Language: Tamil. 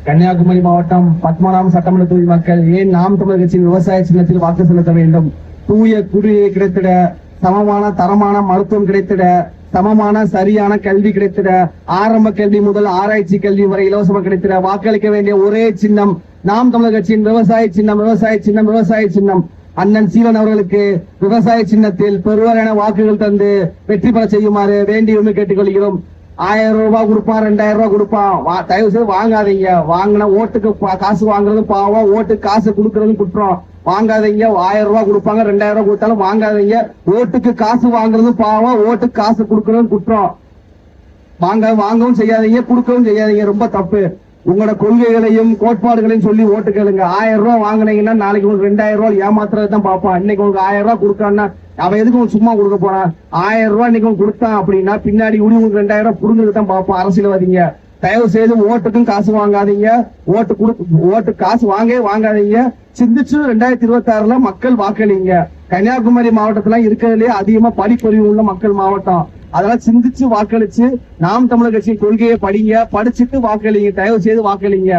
கன்னியாகுமரி மாவட்டம் பத்மநாபம் சட்டமன்ற தொகுதி மக்கள் ஏன் நாம் தமிழர் கட்சியின் விவசாய சின்னத்தில் வாக்கு செலுத்த வேண்டும்? தூய குடிநீர் கிடைத்திட, சமமான தரமான மருத்துவம் கிடைத்திட, சமமான சரியான கல்வி கிடைத்திட, ஆரம்ப கல்வி முதல் ஆராய்ச்சி கல்வி வரை இலவசமாக கிடைத்திட வாக்களிக்க வேண்டிய ஒரே சின்னம் நாம் தமிழர் கட்சியின் விவசாய சின்னம். விவசாய சின்னம், விவசாய சின்னம். அண்ணன் சீலன் அவர்களுக்கு விவசாய சின்னத்தில் பெருவாரியான வாக்குகள் தந்து வெற்றி பெற செய்யுமாறு வேண்டியுரிமை கேட்டுக்கொள்கிறோம். 1000 ரூபாய் கொடுப்பான், 2000 ரூபாய் கொடுப்பான். தயவு செய்து வாங்காதீங்க. வாங்கினா ஓட்டுக்கு காசு வாங்குறது பாவம், ஓட்டுக்கு காசு கொடுக்கறதும் குற்றம். வாங்காதீங்க. 1000 ரூபாய் கொடுப்பாங்க, 2000 ரூபாய் கொடுத்தாலும் வாங்காதீங்க. ஓட்டுக்கு காசு வாங்குறதும் பாவம், ஓட்டுக்கு காசு கொடுக்கறதும் குற்றம். வாங்கவும் செய்யாதீங்க, கொடுக்கவும் செய்யாதீங்க. ரொம்ப தப்பு. உங்களோட கொள்கைகளையும் கோட்பாடுகளையும் சொல்லி ஓட்டு கேளுங்க. 1000 ரூபாய் வாங்கினீங்கன்னா நாளைக்கு உங்களுக்கு 2000 ரூபாய் ஏமாத்துறதுதான் பார்ப்பான். இன்னைக்கு உங்களுக்கு 1000 ரூபாய் கொடுக்கான்னா அவன் எதுக்கு உங்களுக்கு சும்மா கொடுக்க போறான்? 1000 ரூபாய் இன்னைக்கு கொடுத்தான் அப்படின்னா பின்னாடி உங்களுக்கு 2000 ரூபாய் புரிஞ்சுட்டு தான் பார்ப்போம். அரசியல்வாதிங்க தயவு செய்து ஓட்டுக்கும் காசு வாங்காதீங்க. ஓட்டு காசு வாங்காதீங்க. சிந்திச்சு 2026 மக்கள் வாக்களிங்க. கன்னியாகுமரி மாவட்டத்துல இருக்கிறதுலே அதிகமா படிப்பறிவு உள்ள மக்கள் மாவட்டம். அதெல்லாம் சிந்திச்சு வாக்களிச்சு நாம் தமிழர் கட்சியின் கொள்கையை படிங்க. படிச்சுட்டு வாக்களிங்க. தயவு செய்து வாக்களிங்க.